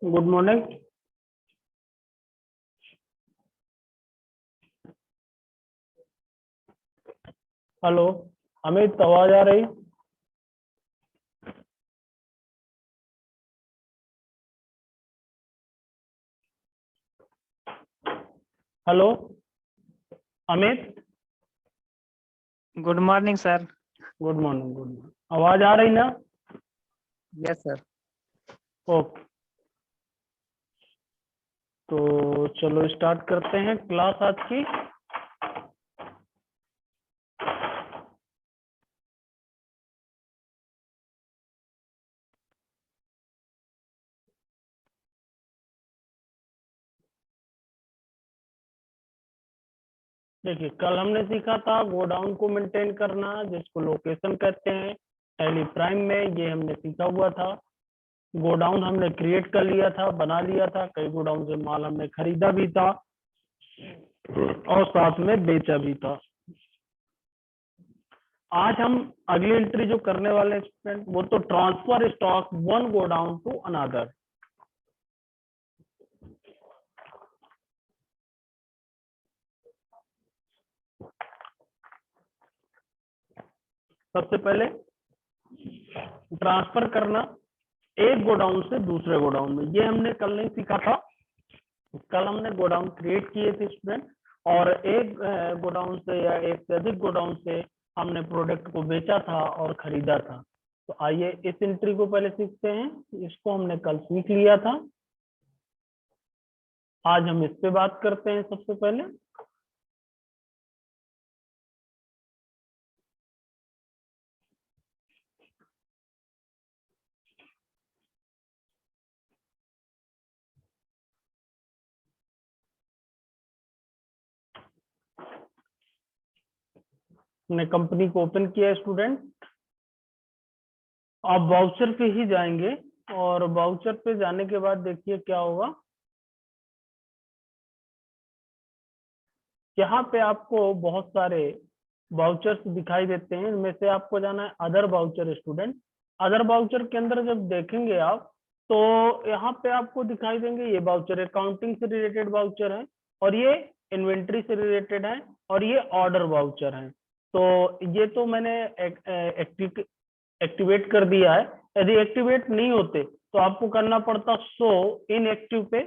Good morning. Hello Amit, आवाज आ रही? Hello Amit. Good morning sir. Good morning, good morning. आवाज आ रही ना? Yes sir. ओके, तो चलो स्टार्ट करते हैं क्लास आज की। देखिए, कल हमने सीखा था गोडाउन को मेंटेन करना, जिसको लोकेशन कहते हैं। टैली प्राइम में ये हमने सीखा हुआ था। गोडाउन हमने क्रिएट कर लिया था, बना लिया था। कई गोडाउन से माल हमने खरीदा भी था और साथ में बेचा भी था। आज हम अगली एंट्री जो करने वाले हैं स्टूडेंट, वो तो transfer stock one godown to another. सबसे पहले ट्रांसफर करना एक गोडाउन से दूसरे गोडाउन में, ये हमने कल नहीं सीखा था। कल हमने गोडाउन क्रिएट किए थे स्टूडेंट, और एक गोडाउन से या एक से अधिक गोडाउन से हमने प्रोडक्ट को बेचा था और खरीदा था। तो आइए इस एंट्री को पहले सीखते हैं। इसको हमने कल सीख लिया था, आज हम इस पे बात करते हैं। सबसे पहले हमने कंपनी को ओपन किया है स्टूडेंट। आप वाउचर पे ही जाएंगे और वाउचर पे जाने के बाद देखिए क्या होगा। यहाँ पे आपको बहुत सारे वाउचर्स दिखाई देते हैं, इनमें से आपको जाना है other voucher student. Other voucher के अंदर जब देखेंगे आप, तो यहाँ पे आपको दिखाई देंगे ये वाउचर अकाउंटिंग से रिलेटेड वाउचर है, और ये इन्वेंट्री से रिलेटेड है, और ये ऑर्डर वाउचर है। तो ये तो मैंने एक्टिवेट कर दिया है। यदि एक्टिवेट नहीं होते तो आपको करना पड़ता शो इनएक्टिव पे,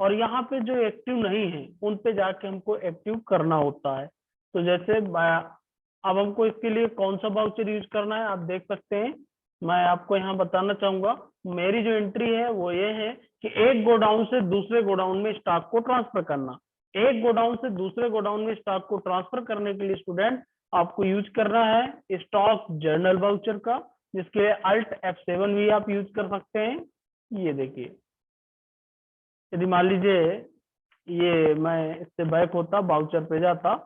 और यहाँ पे जो एक्टिव नहीं है उन पे जाके हमको एक्टिव करना होता है। तो जैसे अब हमको इसके लिए कौन सा वाउचर यूज करना है आप देख सकते हैं। मैं आपको यहाँ बताना चाहूंगा, मेरी जो एंट्री है वो ये है कि एक गोडाउन से दूसरे गोडाउन में स्टॉक को ट्रांसफर करना। एक गोडाउन से दूसरे गोडाउन में स्टॉक को ट्रांसफर करने के लिए स्टूडेंट आपको यूज करना है स्टॉक जर्नल वाउचर का, जिसके लिए Alt F7 भी आप यूज कर सकते हैं। ये देखिए, यदि मान लीजिए ये मैं इससे बैक होता, वाउचर पे जाता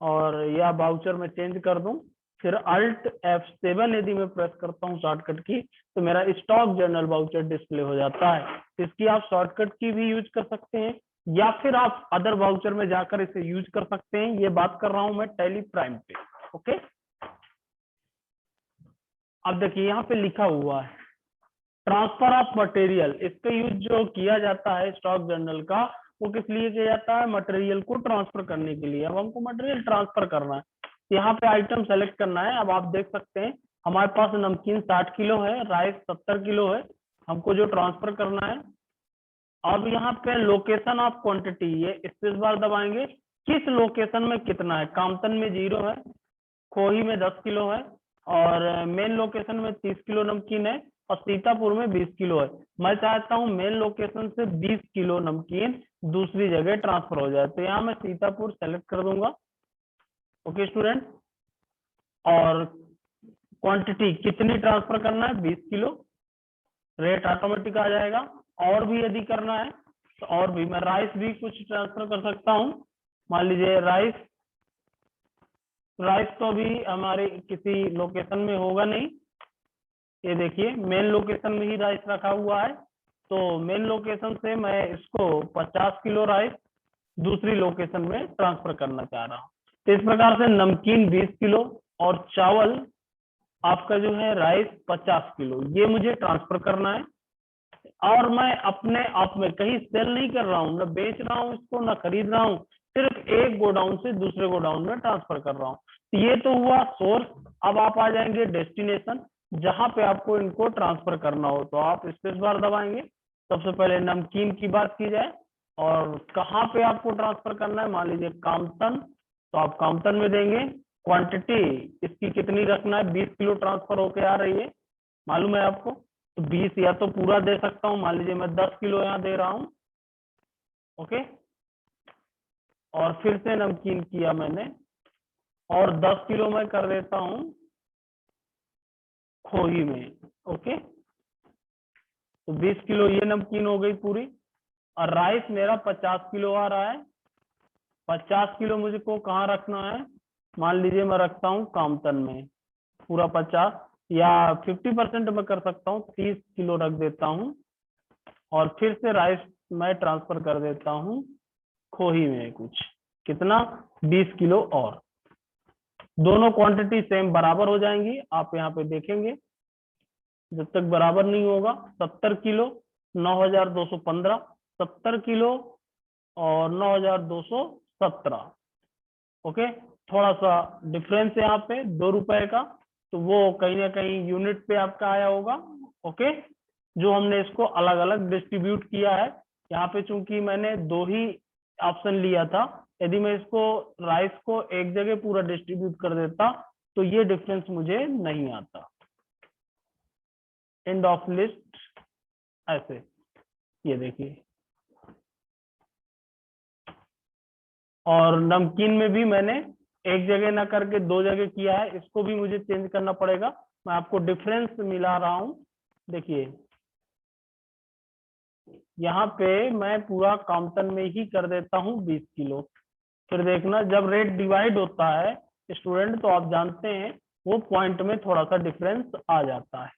और या वाउचर में चेंज कर दूं, फिर Alt F7 यदि मैं प्रेस करता हूं शॉर्टकट की, तो मेरा स्टॉक जर्नल वाउचर डिस्प्ले हो जाता है। इसकी आप शॉर्टकट की भी यूज कर सकते हैं, या फिर आप अदर वाउचर में जाकर इसे यूज कर सकते हैं। ये बात कर रहा हूं मैं टैली प्राइम पे। ओके, अब देखिए यहाँ पे लिखा हुआ है ट्रांसफर ऑफ मटेरियल। इसका यूज जो किया जाता है स्टॉक जर्नल का, वो किस लिए किया जाता है? मटेरियल को ट्रांसफर करने के लिए। अब हमको मटेरियल ट्रांसफर करना है, यहाँ पे आइटम सेलेक्ट करना है। अब आप देख सकते हैं हमारे पास नमकीन 60 किलो है, राइस 70 किलो है, हमको जो ट्रांसफर करना है। अब यहाँ पे लोकेशन ऑफ क्वांटिटी, ये स्पेस बार दबाएंगे, किस लोकेशन में कितना है। कामतन में 0 है, खोही में 10 किलो है, और मेन लोकेशन में 30 किलो नमकीन है, और सीतापुर में 20 किलो है। मैं चाहता हूं मेन लोकेशन से 20 किलो नमकीन दूसरी जगह ट्रांसफर हो जाए, तो यहाँ मैं सीतापुर सेलेक्ट कर दूंगा। ओके स्टूडेंट, और क्वांटिटी कितनी ट्रांसफर करना है? 20 किलो। रेट ऑटोमेटिक आ जाएगा। और भी यदि करना है तो और भी, मैं राइस भी कुछ ट्रांसफर कर सकता हूँ। मान लीजिए राइस तो भी हमारे किसी लोकेशन में होगा नहीं। ये देखिए मेन लोकेशन में ही राइस रखा हुआ है, तो मेन लोकेशन से मैं इसको 50 किलो राइस दूसरी लोकेशन में ट्रांसफर करना चाह रहा हूँ। तो इस प्रकार से नमकीन 20 किलो और चावल आपका जो है राइस 50 किलो, ये मुझे ट्रांसफर करना है। और मैं अपने आप में कहीं सेल नहीं कर रहा हूँ, ना बेच रहा हूँ इसको, ना खरीद रहा हूँ, सिर्फ एक गोडाउन से दूसरे गोडाउन में ट्रांसफर कर रहा हूँ। तो ये तो हुआ सोर्स। अब आप आ जाएंगे डेस्टिनेशन, जहां पे आपको इनको ट्रांसफर करना हो तो आप स्पेस बार दबाएंगे। सबसे पहले नमकीन की बात की जाए और कहाँ पे आपको ट्रांसफर करना है, मान लीजिए कामतन, तो आप कामतन में देंगे। क्वांटिटी इसकी कितनी रखना है, 20 किलो ट्रांसफर होके आ रही है, मालूम है आपको, तो 20 या तो पूरा दे सकता हूँ, मान लीजिए मैं 10 किलो यहाँ दे रहा हूँ। ओके, और फिर से नमकीन किया मैंने, और 10 किलो मैं कर देता हूँ खोही में। ओके, तो 20 किलो ये नमकीन हो गई पूरी, और राइस मेरा 50 किलो आ रहा है। 50 किलो मुझको कहाँ रखना है, मान लीजिए मैं रखता हूँ कामतन में, पूरा 50, या 50% में कर सकता हूँ, 30 किलो रख देता हूँ। और फिर से राइस मैं ट्रांसफर कर देता हूँ खोही में कुछ, कितना, 20 किलो, और दोनों क्वांटिटी सेम बराबर हो जाएंगी। आप यहाँ पे देखेंगे जब तक बराबर नहीं होगा, 70 किलो 9215, 70 किलो और 9217। ओके, थोड़ा सा डिफरेंस है यहाँ पे 2 रुपए का, तो वो कहीं ना कहीं यूनिट पे आपका आया होगा। ओके, जो हमने इसको अलग अलग डिस्ट्रीब्यूट किया है, यहाँ पे चूंकि मैंने 2 ही ऑप्शन लिया था, यदि मैं इसको राइस को एक जगह पूरा डिस्ट्रीब्यूट कर देता तो ये डिफरेंस मुझे नहीं आता। एंड ऑफ लिस्ट ऐसे, ये देखिए। और नमकीन में भी मैंने एक जगह ना करके 2 जगह किया है, इसको भी मुझे चेंज करना पड़ेगा। मैं आपको डिफरेंस मिला रहा हूं, देखिए यहाँ पे मैं पूरा कामतन में ही कर देता हूँ 20 किलो। फिर देखना जब रेट डिवाइड होता है स्टूडेंट, तो आप जानते हैं वो पॉइंट में थोड़ा सा डिफरेंस आ जाता है।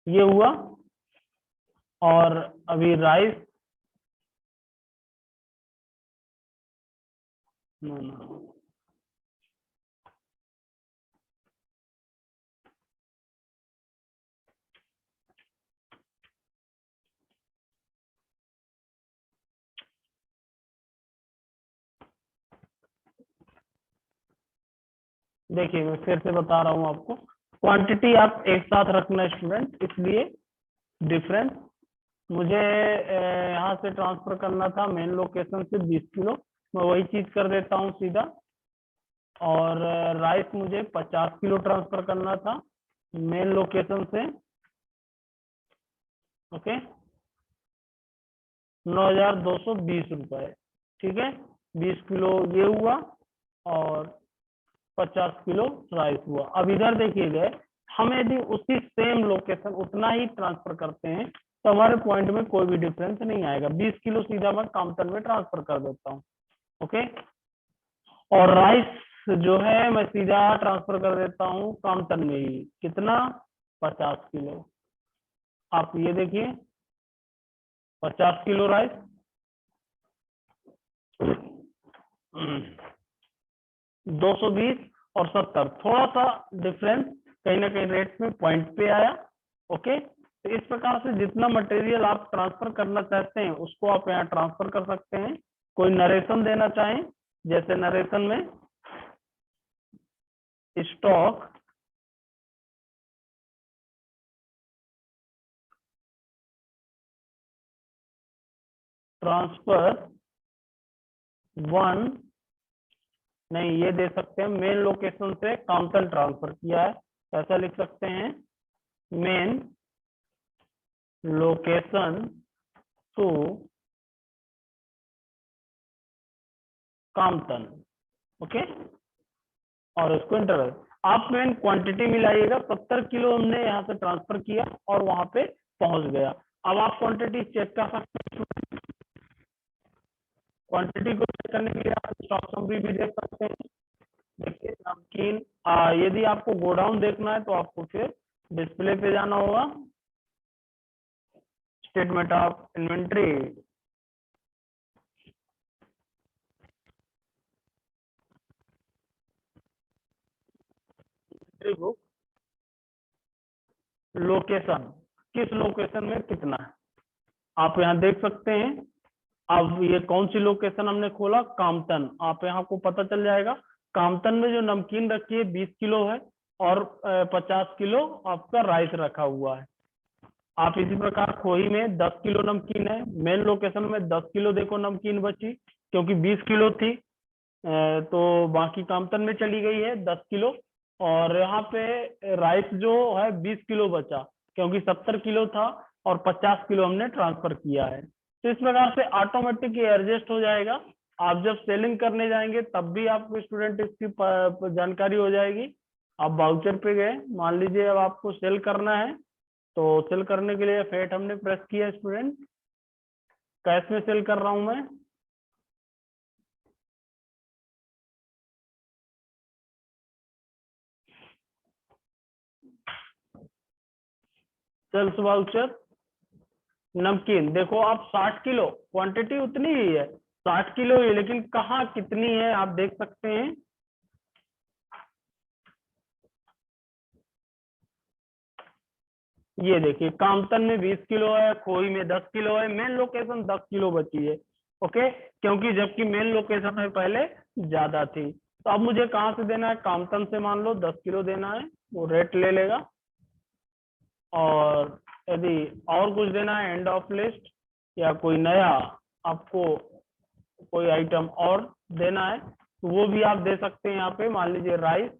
ये हुआ। और अभी राइस, देखिए मैं फिर से बता रहा हूँ आपको, क्वांटिटी आप एक साथ रखना स्टूडेंट, इसलिए डिफरेंस मुझे यहाँ से ट्रांसफर करना था मेन लोकेशन से 20 किलो, मैं वही चीज कर देता हूँ सीधा। और राइस मुझे 50 किलो ट्रांसफर करना था मेन लोकेशन से। ओके, 9220 रुपए, ठीक है, 20 किलो ये हुआ और 50 किलो राइस हुआ। अब इधर देखिए, हम यदि उसी सेम लोकेशन उतना ही ट्रांसफर करते हैं तो हमारे पॉइंट में कोई भी डिफरेंस नहीं आएगा। 20 किलो सीधा मैं कामतन में ट्रांसफर कर देता हूँ। ओके, और राइस जो है मैं सीधा ट्रांसफर कर देता हूँ कामतन में ही, कितना, 50 किलो। आप ये देखिए 50 किलो राइस, 220 और 70, थोड़ा सा डिफरेंस कहीं ना कहीं रेट में पॉइंट पे आया। ओके, तो इस प्रकार से जितना मटेरियल आप ट्रांसफर करना चाहते हैं उसको आप यहाँ ट्रांसफर कर सकते हैं। कोई नरेशन देना चाहें, जैसे नरेशन में स्टॉक ट्रांसफर 1, नहीं ये दे सकते हैं मेन लोकेशन से कामतन ट्रांसफर किया है, ऐसा लिख सकते हैं, मेन लोकेशन टू कामतन। ओके, और उसको इंटर, आप मेन क्वांटिटी मिलाइएगा। 70 किलो हमने यहाँ से ट्रांसफर किया और वहां पे पहुंच गया। अब आप क्वांटिटी चेक कर सकते हैं, क्वांटिटी को चेक करने के लिए आप स्टॉक समरी भी देख सकते हैं। देखिए नमकीन, यदि आपको गोडाउन देखना है तो आपको फिर डिस्प्ले पे जाना होगा, statement of inventory, book, location, किस लोकेशन में कितना है, आप यहाँ देख सकते हैं। अब ये कौन सी लोकेशन हमने खोला, कामतन, आप यहाँ को पता चल जाएगा। कामतन में जो नमकीन रखी है 20 किलो है और 50 किलो आपका राइस रखा हुआ है। आप इसी प्रकार खोही में 10 किलो नमकीन है, मेन लोकेशन में 10 किलो देखो नमकीन बची, क्योंकि 20 किलो थी तो बाकी कामतन में चली गई है 10 किलो। और यहाँ पे राइस जो है 20 किलो बचा, क्योंकि 70 किलो था और 50 किलो हमने ट्रांसफर किया है। तो इस प्रकार से ऑटोमेटिक ये एडजस्ट हो जाएगा। आप जब सेलिंग करने जाएंगे तब भी आपको स्टूडेंट इसकी जानकारी हो जाएगी। आप वाउचर पे गए, मान लीजिए अब आपको सेल करना है, तो सेल करने के लिए फेट हमने प्रेस किया स्टूडेंट, कैश में सेल कर रहा हूं मैं, सेल्स वाउचर नमकीन। देखो आप 60 किलो क्वांटिटी उतनी ही है, 60 किलो ही, लेकिन कहाँ कितनी है आप देख सकते हैं। ये देखिए कामतन में 20 किलो है, खोई में 10 किलो है, मेन लोकेशन 10 किलो बची है। ओके, क्योंकि जबकि मेन लोकेशन में पहले ज्यादा थी। तो अब मुझे कहाँ से देना है, कामतन से मान लो 10 किलो देना है, वो रेट ले लेगा। और यदि और कुछ देना है, एंड ऑफ लिस्ट या कोई नया आपको कोई आइटम और देना है तो वो भी आप दे सकते हैं। यहाँ पे मान लीजिए राइस,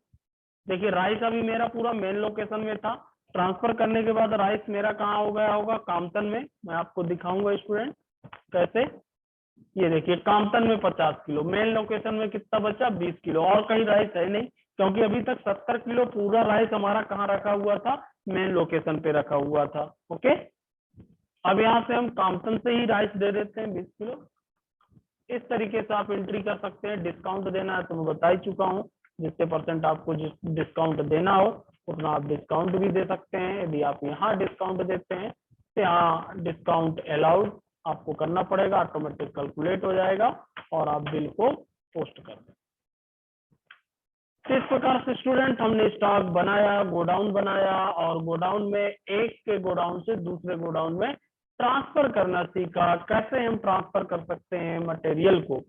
देखिए राइस अभी मेरा पूरा मेन लोकेशन में था, ट्रांसफर करने के बाद राइस मेरा कहाँ हो गया होगा, कामतन में। मैं आपको दिखाऊंगा स्टूडेंट कैसे। ये देखिए कामतन में 50 किलो, मेन लोकेशन में कितना बचा, 20 किलो, और कहीं राइस है नहीं, क्योंकि अभी तक 70 किलो पूरा राइस हमारा कहाँ रखा हुआ था, मेन लोकेशन पे रखा हुआ था। ओके, अब यहाँ से हम कामतन से ही राइस दे देते हैं 20 किलो। इस तरीके से आप एंट्री कर सकते हैं। डिस्काउंट देना है तो मैं बता ही चुका हूँ, जितने परसेंट आपको जिस डिस्काउंट देना हो उतना आप डिस्काउंट भी दे सकते हैं। यदि आप यहाँ डिस्काउंट देते हैं तो यहाँ डिस्काउंट अलाउड आपको करना पड़ेगा, ऑटोमेटिक कैलकुलेट हो जाएगा और आप बिल को पोस्ट कर दें। तो इस प्रकार से स्टूडेंट हमने स्टॉक बनाया, गोडाउन बनाया, और गोडाउन में एक के गोडाउन से दूसरे गोडाउन में ट्रांसफर करना सीखा। कैसे हम ट्रांसफर कर सकते हैं मटेरियल को।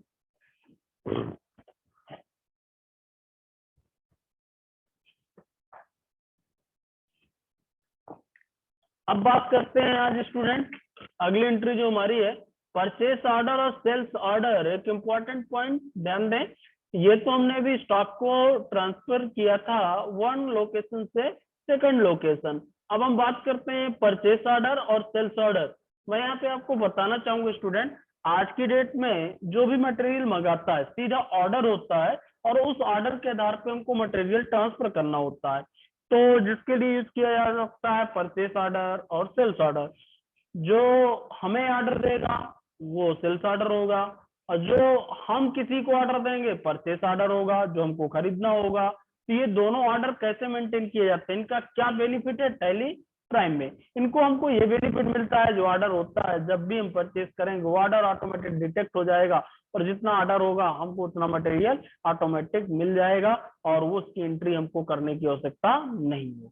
अब बात करते हैं आज स्टूडेंट, अगली एंट्री जो हमारी है परचेस ऑर्डर और सेल्स ऑर्डर। एक इंपॉर्टेंट पॉइंट ध्यान दें, ये तो हमने अभी स्टॉक को ट्रांसफर किया था वन लोकेशन से सेकंड लोकेशन। अब हम बात करते हैं परचेस ऑर्डर और सेल्स ऑर्डर। मैं यहाँ पे आपको बताना चाहूंगा स्टूडेंट, आज की डेट में जो भी मटेरियल मंगाता है सीधा ऑर्डर होता है, और उस ऑर्डर के आधार पे हमको मटेरियल ट्रांसफर करना होता है। तो जिसके लिए यूज किया जा सकता है परचेस ऑर्डर और सेल्स ऑर्डर। जो हमें ऑर्डर देगा वो सेल्स ऑर्डर होगा, और जो हम किसी को ऑर्डर देंगे परचेस ऑर्डर होगा, जो हमको खरीदना होगा। तो ये दोनों ऑर्डर कैसे मेंटेन किए जाते हैं, इनका क्या बेनिफिट है टैली प्राइम में। इनको हमको ये बेनिफिट मिलता है, जो ऑर्डर होता है जब भी हम परचेस करेंगे वो ऑर्डर ऑटोमेटिक डिटेक्ट हो जाएगा, और जितना ऑर्डर होगा हमको उतना मटेरियल ऑटोमेटिक मिल जाएगा, और वो उसकी एंट्री हमको करने की आवश्यकता नहीं है।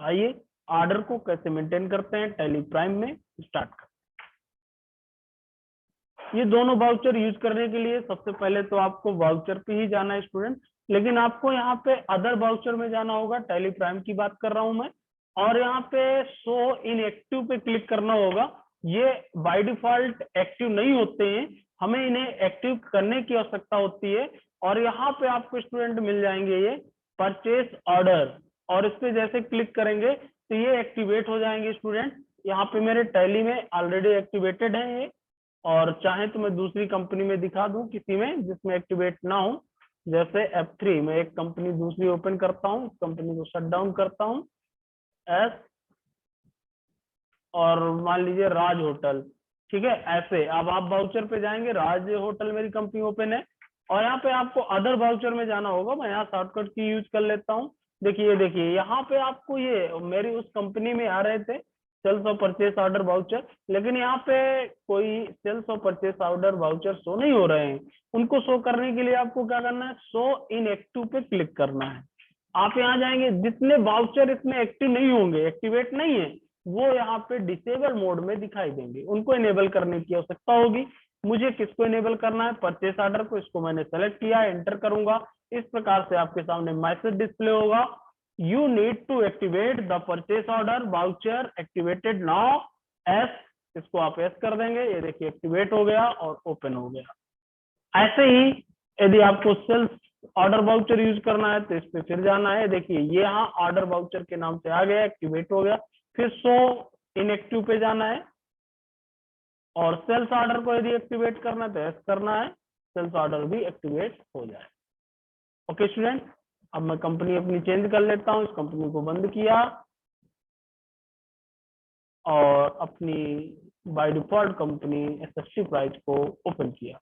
आइए ऑर्डर को कैसे मेंटेन करते हैं टैली प्राइम में स्टार्ट करते हैं। ये दोनों वाउचर यूज करने के लिए सबसे पहले तो आपको वाउचर पे ही जाना है स्टूडेंट, लेकिन आपको यहाँ पे अदर वाउचर में जाना होगा। टैली प्राइम की बात कर रहा हूं मैं, और यहाँ पे शो इन एक्टिव पे क्लिक करना होगा। ये बाय डिफॉल्ट एक्टिव नहीं होते हैं, हमें इन्हें एक्टिव करने की आवश्यकता होती है। और यहाँ पे आपको स्टूडेंट मिल जाएंगे ये परचेस ऑर्डर, और इस पे जैसे क्लिक करेंगे तो ये एक्टिवेट हो जाएंगे स्टूडेंट। यहाँ पे मेरे टैली में ऑलरेडी एक्टिवेटेड है ये, और चाहे तो मैं दूसरी कंपनी में दिखा दूं किसी में जिसमें एक्टिवेट ना हो। जैसे F3 में एक कंपनी दूसरी ओपन करता हूँ, कंपनी को शट डाउन करता हूँ एस, और मान लीजिए राज होटल, ठीक है। ऐसे अब आप वाउचर पे जाएंगे, राज होटल मेरी कंपनी ओपन है, और यहाँ पे आपको अदर वाउचर में जाना होगा। मैं यहाँ शॉर्टकट की यूज कर लेता हूँ। देखिए यहाँ पे आपको ये मेरी उस कंपनी में आ रहे थे सेल्स और परचेस ऑर्डर वाउचर, लेकिन यहाँ पे कोई सेल्स और परचेस ऑर्डर वाउचर शो नहीं हो रहे हैं। उनको शो करने के लिए आपको क्या करना है, शो इन एक्टिव पे क्लिक करना है। आप यहाँ जाएंगे, जितने वाउचर इसमें एक्टिव नहीं होंगे, एक्टिवेट नहीं है, वो यहाँ पे डिसेबल मोड में दिखाई देंगे। उनको इनेबल करने की आवश्यकता होगी। मुझे किसको इनेबल करना है? परचेस ऑर्डर को। इसको मैंने सेलेक्ट किया, एंटर करूंगा। इस प्रकार से आपके सामने मैसेज डिस्प्ले होगा, you need to activate the purchase order voucher activated now yes. इसको आप एस कर देंगे। ये देखिए एक्टिवेट हो गया और ओपन हो गया। ऐसे ही यदि आपको सेल्स ऑर्डर वाउचर यूज करना है तो इस पे फिर जाना है। देखिए ये यहाँ ऑर्डर वाउचर के नाम से आ गया, एक्टिवेट हो गया। फिर शो इनएक्टिव पे जाना है और सेल्स ऑर्डर को यदि एक्टिवेट करना है तो एस करना है, सेल्स ऑर्डर भी एक्टिवेट हो जाए। ओके स्टूडेंट, अब मैं कंपनी अपनी चेंज कर लेता हूँ। इस कंपनी को बंद किया और अपनी by default company SST price को ओपन किया।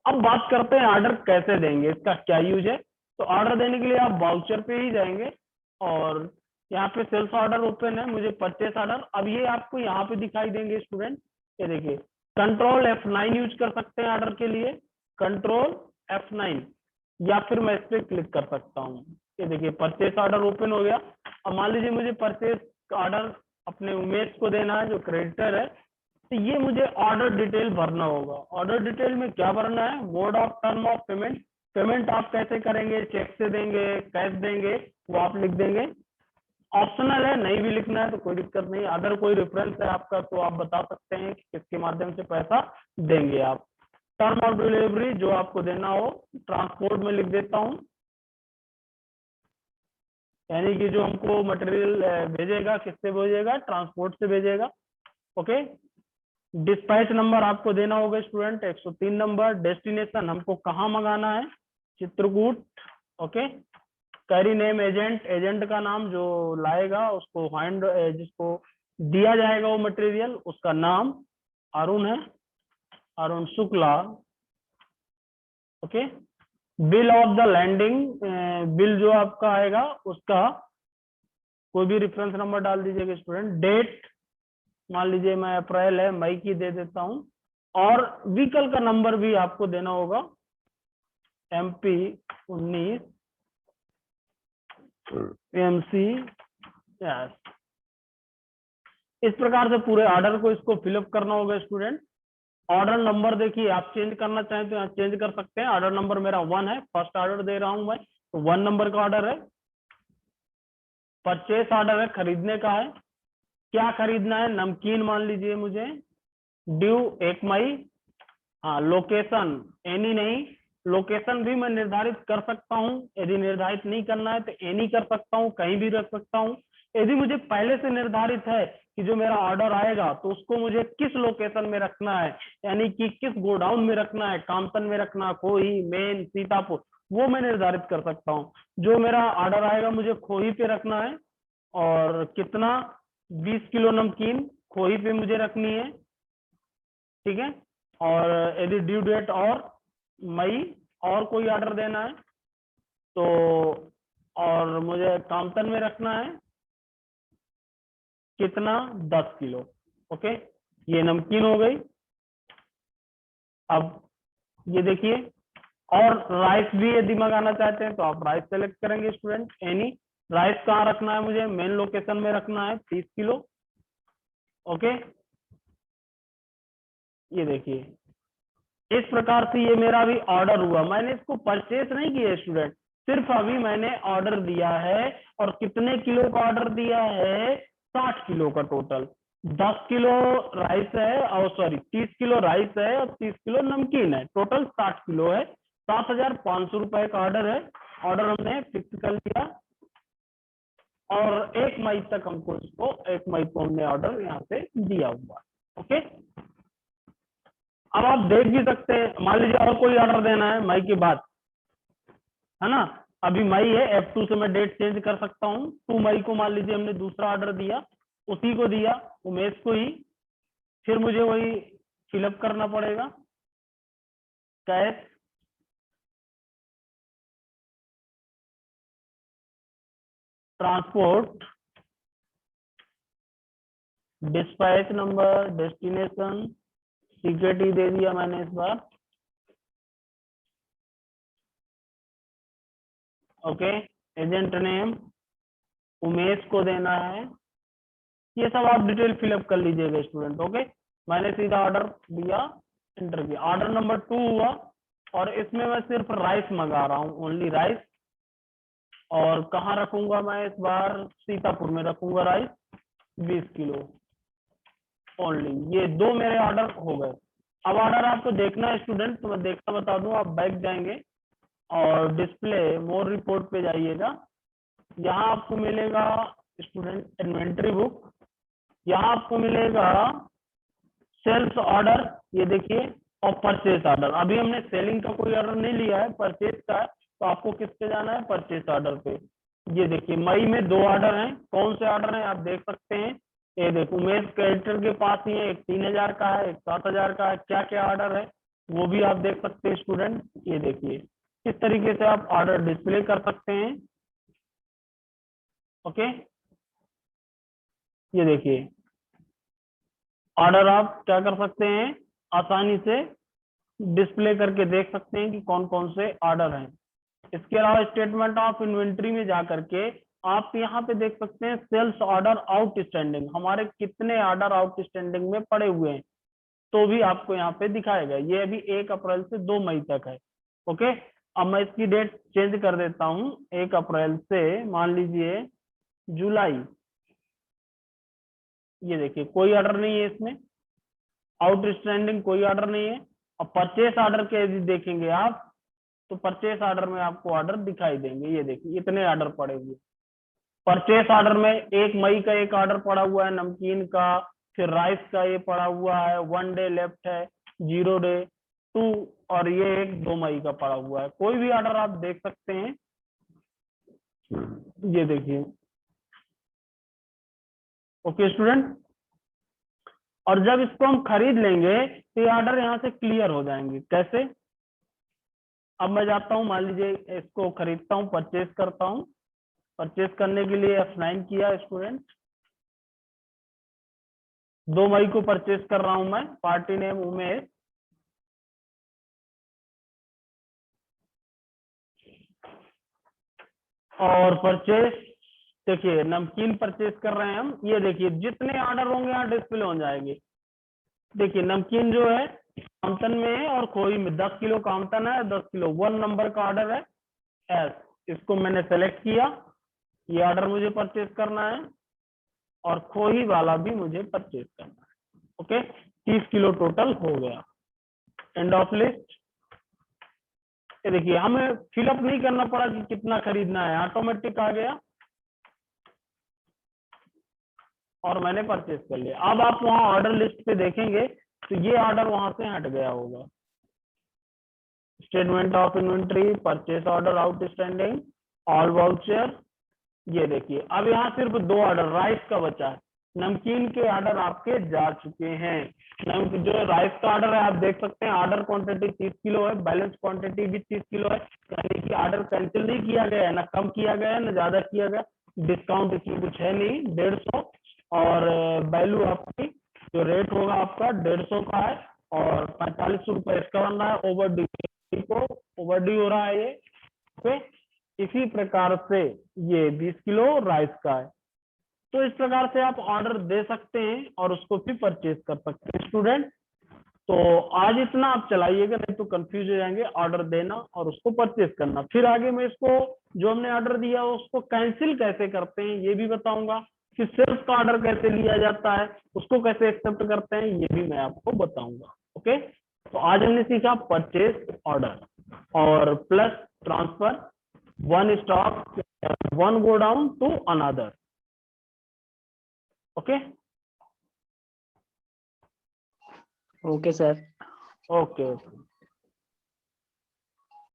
अब बात करते हैं ऑर्डर कैसे देंगे, इसका क्या यूज है। तो ऑर्डर देने के लिए आप वाउचर पे ही जाएंगे और यहाँ पे सेल्स ऑर्डर ओपन है, मुझे परचेस ऑर्डर। अब ये आपको यहाँ पे दिखाई देंगे स्टूडेंट। ये देखिए कंट्रोल F9 यूज कर सकते हैं ऑर्डर के लिए, कंट्रोल F9, या फिर मैं इस पर क्लिक कर सकता हूँ। ये देखिए परचेस ऑर्डर ओपन हो गया। अब मान लीजिए मुझे परचेस ऑर्डर अपने उमेश को देना है जो क्रेडिटर है, तो ये मुझे ऑर्डर डिटेल भरना होगा। ऑर्डर डिटेल में क्या भरना है? Mode of term of payment, payment आप कैसे करेंगे, चेक से देंगे, कैश देंगे, वो आप लिख देंगे। ऑप्शनल है, नहीं भी लिखना है तो कोई दिक्कत नहीं। अगर कोई रेफरेंस है आपका तो आप बता सकते हैं कि किसके माध्यम से पैसा देंगे आप। टर्म ऑफ डिलीवरी जो आपको देना हो, ट्रांसपोर्ट में लिख देता हूँ, यानी कि जो हमको मटेरियल भेजेगा किससे भेजेगा? ट्रांसपोर्ट से भेजेगा। ओके, डिस्पैच नंबर आपको देना होगा स्टूडेंट 103 नंबर। डेस्टिनेशन हमको कहाँ मंगाना है? Chitrakoot. Okay, carry name agent, agent का नाम जो लाएगा उसको हैंड, जिसको दिया जाएगा वो मटेरियल, उसका नाम अरुण है, Arun Shukla. Okay, bill of the landing, bill जो आपका आएगा उसका कोई भी रेफरेंस नंबर डाल दीजिएगा स्टूडेंट। डेट मान लीजिए मैं अप्रैल है, मई की दे देता हूँ। और व्हीकल का नंबर भी आपको देना होगा, MP 19 MC। यस, इस प्रकार से पूरे ऑर्डर को इसको फिलअप करना होगा स्टूडेंट। ऑर्डर नंबर देखिए आप चेंज करना चाहें तो यहाँ चेंज कर सकते हैं। ऑर्डर नंबर मेरा 1 है, फर्स्ट ऑर्डर दे रहा हूं मैं तो 1 नंबर का ऑर्डर है। परचेस ऑर्डर है, खरीदने का है। क्या खरीदना है? नमकीन मान लीजिए मुझे, ड्यू 1 मई। हाँ, लोकेशन एनी नहीं, लोकेशन भी मैं निर्धारित कर सकता हूँ। यदि निर्धारित नहीं करना है तो एनी कर सकता हूँ, कहीं भी रख सकता हूँ। यदि मुझे पहले से निर्धारित है कि जो मेरा ऑर्डर आएगा तो उसको मुझे किस लोकेशन में रखना है, यानी कि किस गोडाउन में रखना है, कामतन में रखना, खोही, मेन, सीतापुर, वो मैं निर्धारित कर सकता हूँ। जो मेरा ऑर्डर आएगा मुझे खोही पे रखना है और कितना, 20 किलो नमकीन खोही पे मुझे रखनी है। ठीक है, और यदि ड्यू डेट और मई और कोई ऑर्डर देना है तो, और मुझे कामतन में रखना है कितना, 10 किलो। ओके, ये नमकीन हो गई। अब ये देखिए, और राइस भी यदि मंगाना चाहते हैं तो आप राइस सेलेक्ट करेंगे स्टूडेंट, एनी। राइस कहाँ रखना है? मुझे मेन लोकेशन में रखना है 30 किलो। ओके, ये देखिए इस प्रकार से ये मेरा अभी ऑर्डर हुआ। मैंने इसको परचेस नहीं किया स्टूडेंट, सिर्फ अभी मैंने ऑर्डर दिया है। और कितने किलो का ऑर्डर दिया है? 60 किलो का टोटल। 10 किलो राइस है, और सॉरी 30 किलो राइस है और 30 किलो नमकीन है, टोटल 60 किलो है। 7,500 रुपए का ऑर्डर है। ऑर्डर हमने फिक्स कर लिया और 1 मई तक हमको इसको, 1 मई को हमने ऑर्डर यहाँ पे दिया हुआ। ओके, अब आप देख भी सकते हैं, मान लीजिए और कोई ऑर्डर देना है मई के बाद, है ना। अभी मई है, F2 से मैं डेट चेंज कर सकता हूँ। 2 मई को मान लीजिए हमने दूसरा ऑर्डर दिया, उसी को दिया, उमेश को ही। फिर मुझे वही फिलअप करना पड़ेगा, cash, transport, dispatch number, destination, secret दे दिया मैंने इस बार। ओके, एजेंट नेम उमेश को देना है, ये सब आप डिटेल फिलअप कर लीजिएगा स्टूडेंट। ओके, मैंने सीधा ऑर्डर दिया, एंटर किया। ऑर्डर नंबर 2 हुआ और इसमें मैं सिर्फ राइस मंगा रहा हूँ, ओनली राइस। और कहाँ रखूंगा मैं इस बार, सीतापुर में रखूंगा राइस 20 किलो ओनली। ये 2 मेरे ऑर्डर हो गए। अब ऑर्डर आपको देखना है स्टूडेंट, तो मैं देखना बता दूं, आप बैक जाएंगे और डिस्प्ले मोर रिपोर्ट पे जाइएगा। यहाँ आपको मिलेगा स्टूडेंट इन्वेंट्री बुक, यहाँ आपको मिलेगा सेल्स ऑर्डर, ये देखिए, और परचेस ऑर्डर। अभी हमने सेलिंग का कोई ऑर्डर नहीं लिया है, परचेस का है, तो आपको किस पे जाना है, परचेस ऑर्डर पे। ये देखिए मई में 2 ऑर्डर हैं। कौन से ऑर्डर हैं आप देख सकते हैं, ये देखो उमेश क्रेडिटर के पास ही है, एक 3000 का है, एक 7000 का है। क्या क्या ऑर्डर है वो भी आप देख सकते हैं स्टूडेंट। ये देखिए किस तरीके से आप ऑर्डर डिस्प्ले कर सकते हैं। ओके, ये देखिए ऑर्डर आप क्या कर सकते हैं, आसानी से डिस्प्ले करके देख सकते हैं कि कौन कौन से ऑर्डर हैं। इसके अलावा स्टेटमेंट ऑफ इन्वेंट्री में जाकर के आप यहाँ पे देख सकते हैं सेल्स ऑर्डर आउटस्टैंडिंग, हमारे कितने ऑर्डर आउटस्टैंडिंग में पड़े हुए हैं, तो भी आपको यहाँ पे दिखाएगा। ये अभी 1 अप्रैल से 2 मई तक है। ओके, अब मैं इसकी डेट चेंज कर देता हूँ, 1 अप्रैल से मान लीजिए जुलाई। ये देखिए कोई ऑर्डर नहीं है इसमें, आउटस्टैंडिंग कोई ऑर्डर नहीं है। और परचेस ऑर्डर के यदि देखेंगे आप, तो परचेस ऑर्डर में आपको ऑर्डर दिखाई देंगे। ये देखिए इतने ऑर्डर पड़े हुए। परचेस ऑर्डर में 1 मई का एक ऑर्डर पड़ा हुआ है नमकीन का, फिर राइस का ये पड़ा हुआ है, 1 डे लेफ्ट है, 0 डे 2, और ये एक 2 मई का पड़ा हुआ है। कोई भी ऑर्डर आप देख सकते हैं। ये देखिए। ओके स्टूडेंट, और जब इसको हम खरीद लेंगे तो ये ऑर्डर यहाँ से क्लियर हो जाएंगे। कैसे, अब मैं जाता हूँ, मान लीजिए इसको खरीदता हूँ, परचेस करता हूँ। परचेस करने के लिए F9 किया स्टूडेंट, 2 मई को परचेस कर रहा हूं मैं, पार्टी नेम उमेश। और परचेस देखिए नमकीन परचेस कर रहे हैं हम। ये देखिए जितने ऑर्डर होंगे यहाँ डिस्प्ले हो जाएंगे। देखिए नमकीन जो है कामतन में है और खोई में 10 किलो कामतन है, 10 किलो 1 नंबर का ऑर्डर है एस। इसको मैंने सेलेक्ट किया, ये ऑर्डर मुझे परचेस करना है, और खोई वाला भी मुझे परचेस करना है। ओके, 30 किलो टोटल हो गया। End of list. ये देखिए हमें फिलअप नहीं करना पड़ा कि कितना खरीदना है, ऑटोमेटिक आ गया और मैंने परचेस कर लिया। अब आप वहां ऑर्डर लिस्ट पे देखेंगे तो ये ऑर्डर वहां से हट गया होगा। Statement of inventory, purchase order outstanding, all voucher. ये देखिए अब यहाँ सिर्फ 2 ऑर्डर राइस का बचा है। नमकीन के ऑर्डर आपके जा चुके हैं। जो राइस का ऑर्डर है आप देख सकते हैं, ऑर्डर क्वांटिटी 30 किलो है, बैलेंस क्वांटिटी भी 30 किलो है, यानी कि ऑर्डर कैंसिल नहीं किया गया है, ना कम किया गया है ना ज्यादा किया गया। डिस्काउंट इसमें कुछ है नहीं, 150। और वैल्यू आपकी जो रेट होगा आपका 150 का है, और 45 रुपए इसका बन रहा है। ओवर ड्यू को ओवर ड्यू हो रहा है ये। ओके, इसी प्रकार से ये 20 किलो राइस का है। तो इस प्रकार से आप ऑर्डर दे सकते हैं और उसको फिर परचेज कर सकते हैं स्टूडेंट। तो आज इतना आप चलाइएगा, नहीं तो कंफ्यूज हो जाएंगे। ऑर्डर देना और उसको परचेज करना, फिर आगे मैं इसको जो हमने ऑर्डर दिया उसको कैंसिल कैसे करते हैं ये भी बताऊंगा, कि सेल्स का ऑर्डर कैसे लिया जाता है, उसको कैसे एक्सेप्ट करते हैं ये भी मैं आपको बताऊंगा। ओके, तो आज हमने सीखा परचेज ऑर्डर और plus transfer, one stock, one godown to another. Okay okay sir. Okay okay.